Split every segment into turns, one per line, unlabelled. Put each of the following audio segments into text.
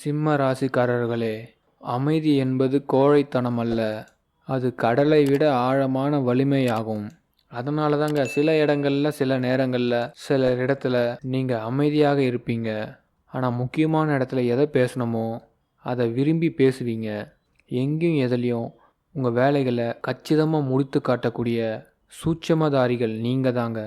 சிம்ம ராசிக்காரர்களே, அமைதி என்பது கோழைத்தனம் அல்ல, அது கடலை விட ஆழமான வலிமையாகும். அதனால தாங்க சில இடங்கள்ல, சில நேரங்கள்ல, சில இடத்துல நீங்க அமைதியாக இருப்பீங்க. ஆனால் முக்கியமான இடத்துல எதை பேசணுமோ அதை விரும்பி பேசுவீங்க. எங்கேயும் எதுலேயும் உங்கள் வேலைகளை கச்சிதமாக முடித்து காட்டக்கூடிய சூட்சமதாரிகள் நீங்கள் தாங்க.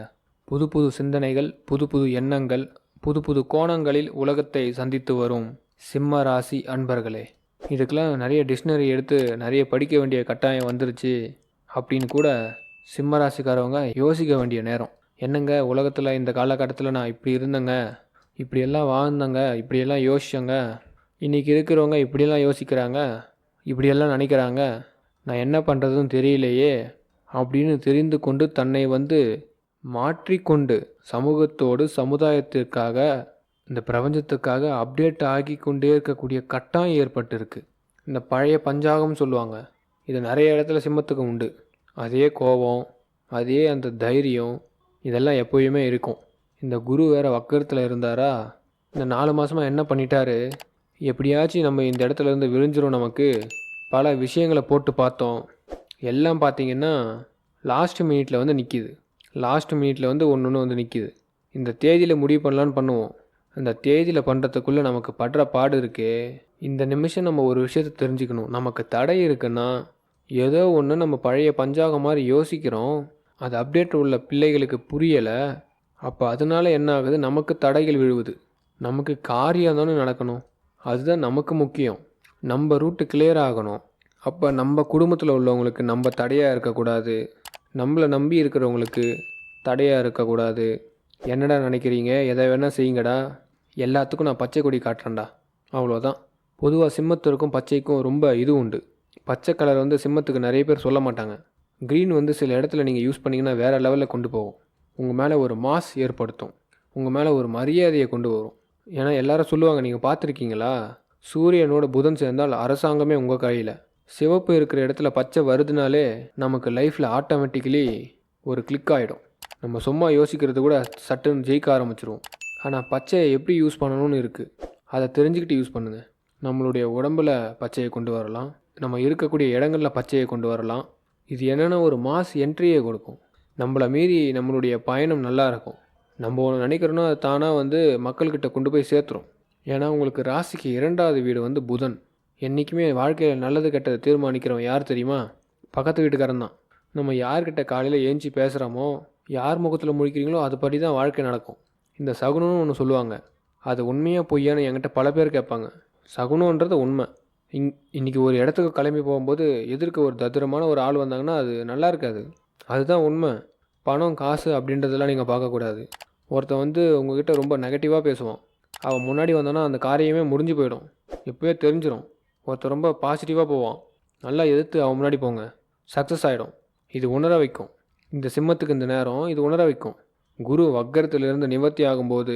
புது புது சிந்தனைகள், புது புது எண்ணங்கள், புது புது கோணங்களில் உலகத்தை சந்தித்து வரும் சிம்ம ராசி அன்பர்களே, இதுக்கெல்லாம் நிறைய டிக்ஷனரி எடுத்து நிறைய படிக்க வேண்டிய கட்டாயம் வந்துருச்சு அப்படின்னு கூட சிம்ம ராசிக்காரவங்க யோசிக்க வேண்டிய நேரம். என்னங்க, உலகத்தில் இந்த காலகட்டத்தில் நான் இப்படி இருந்தேங்க, இப்படியெல்லாம் வாழ்ந்தேங்க, இப்படியெல்லாம் யோசிச்சேங்க, இன்றைக்கி இருக்கிறவங்க இப்படியெல்லாம் யோசிக்கிறாங்க, இப்படியெல்லாம் நினைக்கிறாங்க, நான் என்ன பண்ணுறதுன்னு தெரியலையே அப்படின்னு தெரிந்து கொண்டு தன்னை மாற்றிக்கொண்டு சமூகத்தோடு சமுதாயத்திற்காக இந்த பிரபஞ்சத்துக்காக அப்டேட் ஆகி கொண்டே இருக்கக்கூடிய கட்டாயம் ஏற்பட்டிருக்கு. இந்த பழைய பஞ்சாகம் சொல்லுவாங்க, இது நிறைய இடத்துல சிம்மத்துக்கு உண்டு. அதே கோபம், அதே அந்த தைரியம், இதெல்லாம் எப்போயுமே இருக்கும். இந்த குரு வேறு வக்கரத்தில் இருந்தாரா, இந்த 4 மாதமாக என்ன பண்ணிட்டாரு, எப்படியாச்சும் நம்ம இந்த இடத்துல இருந்து விழிஞ்சிரும். நமக்கு பல விஷயங்களை போட்டு பார்த்தோம், எல்லாம் பார்த்திங்கன்னா லாஸ்ட் மினிட்டில் நிற்கிது. லாஸ்ட் மினிட்டில் ஒன்று ஒன்று நிற்கிது. இந்த தேதியில் முடிவு பண்ணலான்னு பண்ணுவோம், அந்த தேதியில் பண்ணுறதுக்குள்ளே நமக்கு படுற பாடு இருக்கே. இந்த நிமிஷம் நம்ம ஒரு விஷயத்தை தெரிஞ்சுக்கணும், நமக்கு தடை இருக்குன்னா ஏதோ ஒன்று நம்ம பழைய பஞ்சாகம் மாதிரி யோசிக்கிறோம், அது அப்டேட் உள்ள பிள்ளைகளுக்கு புரியலை. அப்போ அதனால என்ன ஆகுது, நமக்கு தடைகள் விழுவுது. நமக்கு காரியம் தானே நடக்கணும், அதுதான் நமக்கு முக்கியம். நம்ம ரூட்டு கிளியர் ஆகணும். அப்போ நம்ம குடும்பத்தில் உள்ளவங்களுக்கு நம்ம தடையாக இருக்கக்கூடாது, நம்மளை நம்பி இருக்கிறவங்களுக்கு தடையாக இருக்கக்கூடாது. என்னடா நினைக்கிறீங்க, எதை வேணால் செய்யுங்கடா, எல்லாத்துக்கும் நான் பச்சை கொடி காட்டுறேன்டா, அவ்வளோதான். பொதுவாக சிம்மத்திற்கும் பச்சைக்கும் ரொம்ப இது உண்டு. பச்சை கலர் சிம்மத்துக்கு நிறைய பேர் சொல்ல மாட்டாங்க. க்ரீன் சில இடத்துல நீங்கள் யூஸ் பண்ணிங்கன்னா வேறு லெவலில் கொண்டு போகும். உங்கள் மேலே ஒரு மாஸ் ஏற்படுத்தும், உங்கள் மேலே ஒரு மரியாதையை கொண்டு வரும். ஏன்னா எல்லாரும் சொல்லுவாங்க, நீங்கள் பார்த்துருக்கீங்களா, சூரியனோட புதன் சேர்ந்தால் அரசாங்கமே உங்கள் கையில். சிவப்பு இருக்கிற இடத்துல பச்சை வருதுனாலே நமக்கு லைஃப்பில் ஆட்டோமேட்டிக்கலி ஒரு கிளிக் ஆகிடும். நம்ம சும்மா யோசிக்கிறது கூட சட்டுன்னு ஜெயிக்க ஆரம்பிச்சிருவோம். ஆனால் பச்சையை எப்படி யூஸ் பண்ணணும்னு இருக்குது, அதை தெரிஞ்சுக்கிட்டு யூஸ் பண்ணுங்கள். நம்மளுடைய உடம்பில் பச்சையை கொண்டு வரலாம், நம்ம இருக்கக்கூடிய இடங்களில் பச்சையை கொண்டு வரலாம். இது என்னென்னா ஒரு மாஸ் என்ட்ரியை கொடுக்கும். நம்மளை மீறி நம்மளுடைய பயணம் நல்லா இருக்கும். நம்ம ஒன்று நினைக்கிறோன்னா அது தானாக மக்கள்கிட்ட கொண்டு போய் சேர்த்துரும். ஏன்னா உங்களுக்கு ராசிக்கு 2வது வீடு புதன். என்றைக்குமே வாழ்க்கையில் நல்லது கெட்டதை தீர்மானிக்கிறவன் யார் தெரியுமா, பக்கத்து வீட்டுக்காரன் தான். நம்ம யார்கிட்ட காலையில் ஏஞ்சி பேசுகிறோமோ, யார் முகத்தில் முழிக்கிறீங்களோ அதுபடி தான் வாழ்க்கை நடக்கும். இந்த சகுனம்னு ஒன்று சொல்லுவாங்க, அது உண்மையாக பொய்யான்னு என்கிட்ட பல பேர் கேட்பாங்க. சகுனன்றது உண்மை. இன்றைக்கி ஒரு இடத்துக்கு கிளம்பி போகும்போது எதிர்க்க ஒரு தத்திரமான ஒரு ஆள் வந்தாங்கன்னா அது நல்லா இருக்காது, அதுதான் உண்மை. பணம் காசு அப்படின்றதெல்லாம் நீங்கள் பார்க்கக்கூடாது. ஒருத்தன் உங்ககிட்ட ரொம்ப நெகட்டிவாக பேசுவான், அவன் முன்னாடி வந்தானா அந்த காரியமே முடிஞ்சு போயிடும், எப்போயே தெரிஞ்சிடும். ஒருத்தர் ரொம்ப பாசிட்டிவாக போவான், நல்லா எதிர்த்து அவன் முன்னாடி போங்க, சக்ஸஸ் ஆகிடும். இது உணர வைக்கும். இந்த சிம்மத்துக்கு இந்த நேரம் இது உணர வைக்கும். குரு வக்கரத்திலிருந்து நிவர்த்தி ஆகும்போது,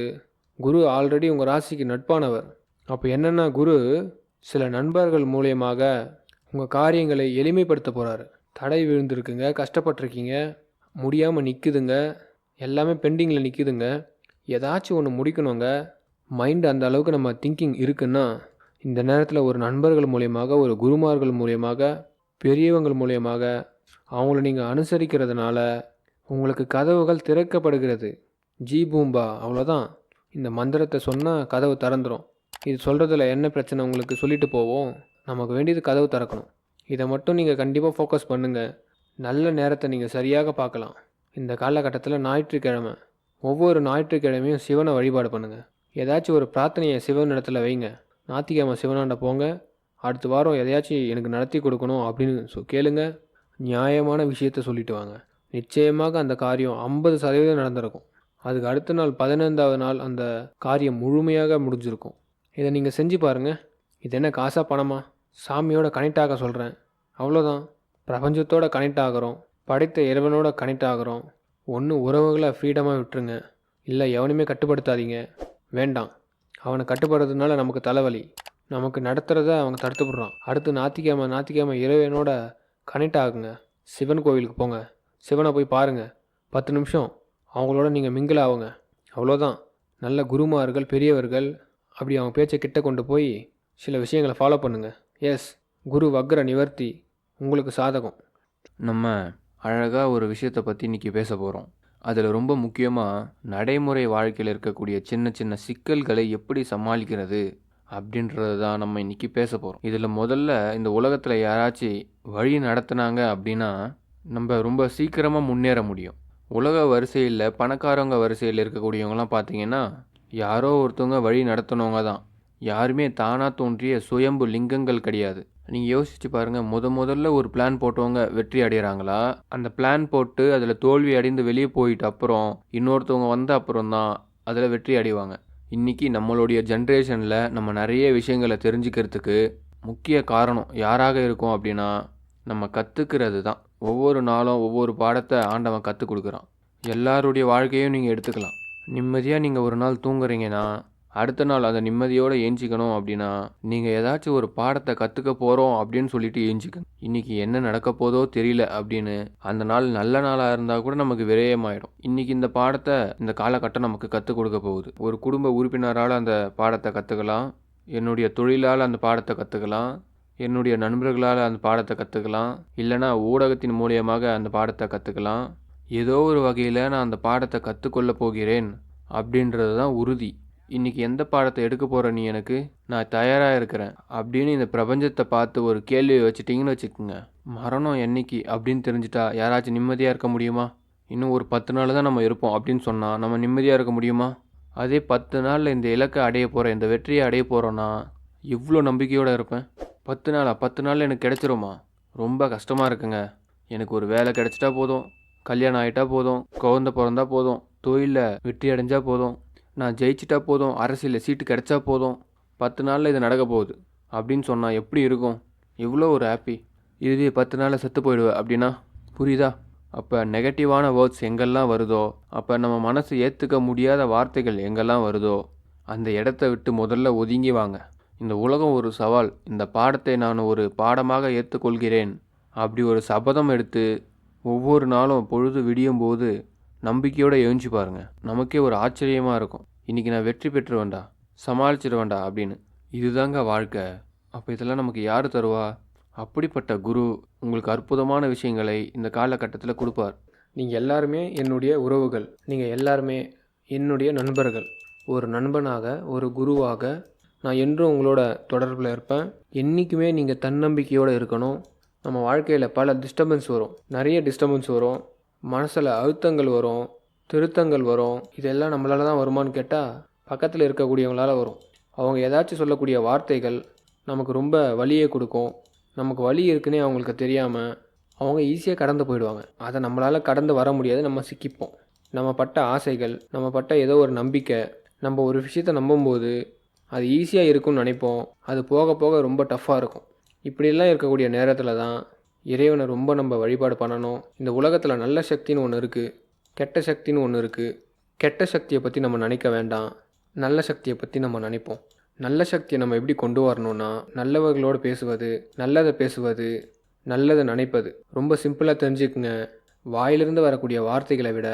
குரு ஆல்ரெடி உங்கள் ராசிக்கு நட்பானவர். அப்போ என்னென்னா, குரு சில நண்பர்கள் மூலியமாக உங்கள் காரியங்களை எளிமைப்படுத்த போகிறாரு. தடை விழுந்திருக்குங்க, கஷ்டப்பட்டிருக்கீங்க, முடியாமல் நிற்குதுங்க, எல்லாமே பெண்டிங்கில் நிற்குதுங்க, ஏதாச்சும் ஒன்று முடிக்கணுங்க. மைண்டு அந்த அளவுக்கு நம்ம திங்கிங் இருக்குன்னா, இந்த நேரத்தில் ஒரு நண்பர்கள் மூலியமாக, ஒரு குருமார்கள் மூலியமாக, பெரியவங்கள் மூலியமாக அவங்கள நீங்கள் அனுசரிக்கிறதுனால உங்களுக்கு கதவுகள் திறக்கப்படுகிறது. ஜி பூம்பா, அவ்வளோதான். இந்த மந்திரத்தை சொன்னால் கதவு திறந்துடும். இது சொல்கிறதுல என்ன பிரச்சனை, உங்களுக்கு சொல்லிட்டு போவோம். நமக்கு வேண்டியது கதவு திறக்கணும். இதை மட்டும் நீங்கள் கண்டிப்பாக ஃபோக்கஸ் பண்ணுங்கள். நல்ல நேரத்தை நீங்கள் சரியாக பார்க்கலாம். இந்த காலகட்டத்தில் ஞாயிற்றுக்கிழமை, ஒவ்வொரு ஞாயிற்றுக்கிழமையும் சிவனை வழிபாடு பண்ணுங்கள். ஏதாச்சும் ஒரு பிரார்த்தனையை சிவன் இடத்துல வைங்க. ஞாயிற்றுக்கிழமை சிவனாண்ட போங்க, அடுத்த வாரம் எதையாச்சும் எனக்கு நடத்தி கொடுக்கணும் அப்படின்னு கேளுங்க. நியாயமான விஷயத்தை சொல்லிட்டு வாங்க. நிச்சயமாக அந்த காரியம் 50% நடந்திருக்கும். அதுக்கு அடுத்த நாள் 15வது நாள் அந்த காரியம் முழுமையாக முடிஞ்சிருக்கும். இதை நீங்கள் செஞ்சு பாருங்கள். இது என்ன காசா பணமா, சாமியோட கனெக்ட் ஆக சொல்கிறேன், அவ்வளோதான். பிரபஞ்சத்தோட கனெக்ட் ஆகிறோம், படைத்த இறைவனோட கனெக்ட் ஆகிறோம். ஒன்று உறவுகளை ஃப்ரீடமாக விட்டுருங்க, இல்லை எவனையுமே கட்டுப்படுத்தாதீங்க. வேண்டாம், அவனை கட்டுப்படுறதுனால நமக்கு தலைவலி, நமக்கு நடத்துகிறத அவங்க தடுத்துப்படுறான். அடுத்து ஞாயிற்றுக்கிழமை இறைவனோட கனெக்ட் ஆகுங்க. சிவன் கோவிலுக்கு போங்க, சிவனை போய் பாருங்கள், 10 நிமிஷம் அவங்களோட நீங்கள் மிங்கிள் ஆகுங்க, அவ்வளோதான். நல்ல குருமார்கள், பெரியவர்கள் அப்படி அவங்க பேச்சை கிட்ட கொண்டு போய் சில விஷயங்களை ஃபாலோ பண்ணுங்கள். எஸ், குரு வக்ர நிவர்த்தி உங்களுக்கு சாதகம். நம்ம அழகாக ஒரு விஷயத்தை பற்றி இன்றைக்கி பேச போகிறோம். அதில் ரொம்ப முக்கியமாக நடைமுறை வாழ்க்கையில் இருக்கக்கூடிய சின்ன சின்ன சிக்கல்களை எப்படி சமாளிக்கிறது அப்படின்றது தான் நம்ம இன்றைக்கி பேச போகிறோம். இதில் முதல்ல இந்த உலகத்தில் யாராச்சும் வழி நடத்துனாங்க அப்படின்னா நம்ம ரொம்ப சீக்கிரமாக முன்னேற முடியும். உலக வரிசையில் பணக்காரவங்க வரிசையில் இருக்கக்கூடியவங்களாம் பார்த்தீங்கன்னா யாரோ ஒருத்தவங்க வழி நடத்தினவங்க தான். யாருமே தானாக தோன்றிய சுயம்பு லிங்கங்கள் கிடையாது. நீங்கள் யோசிச்சு பாருங்கள், முதல்ல ஒரு பிளான் போட்டவங்க வெற்றி அடைகிறாங்களா, அந்த பிளான் போட்டு அதில் தோல்வி அடைந்து வெளியே போயிட்டு அப்புறம் இன்னொருத்தவங்க வந்த அப்புறம் தான் அதில் வெற்றி அடைவாங்க. இன்றைக்கி நம்மளுடைய ஜென்ரேஷனில் நம்ம நிறைய விஷயங்களை தெரிஞ்சுக்கிறதுக்கு முக்கிய காரணம் யாராக இருக்கும் அப்படின்னா நம்ம கற்றுக்கிறது தான். ஒவ்வொரு நாளும் ஒவ்வொரு பாடத்தை ஆண்டவன் கற்றுக் கொடுக்குறான். எல்லாருடைய வாழ்க்கையும் நீங்கள் எடுத்துக்கலாம். நிம்மதியாக நீங்கள் ஒரு நாள் தூங்குறீங்கன்னா அடுத்த நாள் அதை நிம்மதியோடு ஏஞ்சிக்கணும் அப்படின்னா நீங்கள் ஏதாச்சும் ஒரு பாடத்தை கற்றுக்க போகிறோம் அப்படின்னு சொல்லிட்டு ஏஞ்சிக்கணும். இன்றைக்கி என்ன நடக்க போதோ தெரியல அப்படின்னு அந்த நாள் நல்ல நாளாக இருந்தால் கூட நமக்கு விரயமாயிடும். இன்றைக்கி இந்த பாடத்தை இந்த காலகட்டம் நமக்கு கற்றுக் கொடுக்க போகுது. ஒரு குடும்ப உறுப்பினரால் அந்த பாடத்தை கற்றுக்கலாம், என்னுடைய தொழிலால் அந்த பாடத்தை கற்றுக்கலாம், என்னுடைய நண்பர்களால் அந்த பாடத்தை கற்றுக்கலாம், இல்லைனா ஊடகத்தின் மூலியமாக அந்த பாடத்தை கற்றுக்கலாம். ஏதோ ஒரு வகையில் நான் அந்த பாடத்தை கற்றுக்கொள்ள போகிறேன் அப்படின்றது தான் உறுதி. இன்றைக்கி எந்த பாடத்தை எடுக்க போகிற நீ, எனக்கு நான் தயாராக இருக்கிறேன் அப்படின்னு இந்த பிரபஞ்சத்தை பார்த்து ஒரு கேள்வியை வச்சுட்டிங்கன்னு வச்சுக்கோங்க, மரணம் என்னைக்கு அப்படின்னு தெரிஞ்சிட்டா யாராச்சும் நிம்மதியாக இருக்க முடியுமா? இன்னும் ஒரு 10 நாள் தான் நம்ம இருப்போம் அப்படின்னு சொன்னால் நம்ம நிம்மதியாக இருக்க முடியுமா? அதே 10 நாளில் இந்த இலக்கை அடைய போகிறேன், இந்த வெற்றியை அடைய போகிறோன்னா எவ்வளோ நம்பிக்கையோடு இருப்பேன். 10 நாளில் எனக்கு கிடைச்சிருமா? ரொம்ப கஷ்டமாக இருக்குங்க. எனக்கு ஒரு வேலை கிடைச்சிட்டா போதும், கல்யாணம் ஆகிட்டா போதும், குழந்தை பிறந்தா போதும், தொழிலில் வெற்றி அடைஞ்சால் போதும், நான் ஜெயிச்சிட்டா போதும், அரசியலில் சீட்டு கிடைச்சா போதும், 10 நாளில் இது நடக்க போகுது அப்படின்னு சொன்னால் எப்படி இருக்கும்? எவ்வளோ ஒரு ஹாப்பி. இதுவே 10 நாளில் செத்து போயிடுவேன் அப்படின்னா புரியுதா? அப்போ நெகட்டிவான வேர்ட்ஸ் எங்கெல்லாம் வருதோ, அப்போ நம்ம மனசு ஏற்றுக்க முடியாத வார்த்தைகள் எங்கெல்லாம் வருதோ அந்த இடத்த விட்டு முதல்ல ஒதுங்கி வாங்க. இந்த உலகம் ஒரு சவால், இந்த பாடத்தை நான் ஒரு பாடமாக ஏற்றுக்கொள்கிறேன் அப்படி ஒரு சபதம் எடுத்து ஒவ்வொரு நாளும் பொழுது விடியும் போது நம்பிக்கையோடு எழுஞ்சி பாருங்கள். நமக்கே ஒரு ஆச்சரியமாக இருக்கும், இன்றைக்கி நான் வெற்றி பெற்றுவேண்டா, சமாளிச்சிடுவேண்டா அப்படின்னு. இதுதாங்க வாழ்க்கை. அப்போ இதெல்லாம் நமக்கு யார் தருவா? அப்படிப்பட்ட குரு உங்களுக்கு அற்புதமான விஷயங்களை இந்த காலகட்டத்தில் கொடுப்பார். நீங்கள் எல்லாருமே என்னுடைய உறவுகள், நீங்கள் எல்லாருமே என்னுடைய நண்பர்கள். ஒரு நண்பனாக, ஒரு குருவாக நான் என்றும் உங்களோட தொடர்பில் இருப்பேன். என்றைக்குமே நீங்கள் தன்னம்பிக்கையோடு இருக்கணும். நம்ம வாழ்க்கையில் பல டிஸ்டர்பன்ஸ் வரும், நிறைய டிஸ்டர்பன்ஸ் வரும், மனசில் அழுத்தங்கள் வரும், திருத்தங்கள் வரும். இதெல்லாம் நம்மளால தான் வருமானு கேட்டால் பக்கத்தில் இருக்கக்கூடியவங்களால் வரும். அவங்க ஏதாச்சும் சொல்லக்கூடிய வார்த்தைகள் நமக்கு ரொம்ப வலியை கொடுக்கும். நமக்கு வலி இருக்குன்னே அவங்களுக்கு தெரியாமல் அவங்க ஈஸியாக கடந்து போயிடுவாங்க. அதை நம்மளால் கடந்து வர முடியாது, நம்ம சிக்கிப்போம். நம்ம பட்ட ஆசைகள், நம்ம பட்ட ஏதோ ஒரு நம்பிக்கை, நம்ம ஒரு விஷயத்தை நம்பும்போது அது ஈஸியாக இருக்கும்னு நினைப்போம். அது போக போக ரொம்ப டஃப்பாக இருக்கும். இப்படியெல்லாம் இருக்கக்கூடிய நேரத்தில் தான் இறைவனை ரொம்ப நம்ம வழிபாடு பண்ணணும். இந்த உலகத்தில் நல்ல சக்தின்னு ஒன்று இருக்குது, கெட்ட சக்தின்னு ஒன்று இருக்குது. கெட்ட சக்தியை பற்றி நம்ம நினைக்க வேண்டாம், நல்ல சக்தியை பற்றி நம்ம நினைப்போம். நல்ல சக்தியை நம்ம எப்படி கொண்டு வரணும்னா நல்லவர்களோடு பேசுவது, நல்லதை பேசுவது, நல்லதை நினைப்பது. ரொம்ப சிம்பிளாக தெரிஞ்சுக்குங்க. வாயிலிருந்து வரக்கூடிய வார்த்தைகளை விட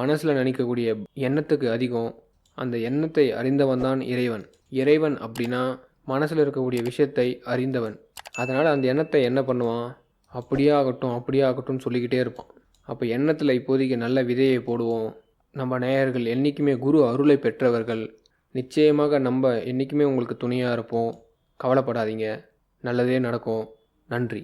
மனசில் நினைக்கக்கூடிய எண்ணத்துக்கு அதிகம். அந்த எண்ணத்தை அறிந்தவன் தான் இறைவன். இறைவன் அப்படின்னா மனசில் இருக்கக்கூடிய விஷயத்தை அறிந்தவன். அதனால் அந்த எண்ணத்தை என்ன பண்ணுவான், அப்படியே ஆகட்டும் அப்படியே ஆகட்டும்னு சொல்லிக்கிட்டே இருப்பான். அப்போ எண்ணத்தில் இப்போதைக்கு நல்ல விதையை போடுவோம். நம்ம நேயர்கள் என்றைக்குமே குரு அருளை பெற்றவர்கள். நிச்சயமாக நம்ம என்றைக்குமே உங்களுக்கு துணையாக இருப்போம். கவலைப்படாதீங்க, நல்லதே நடக்கும். நன்றி.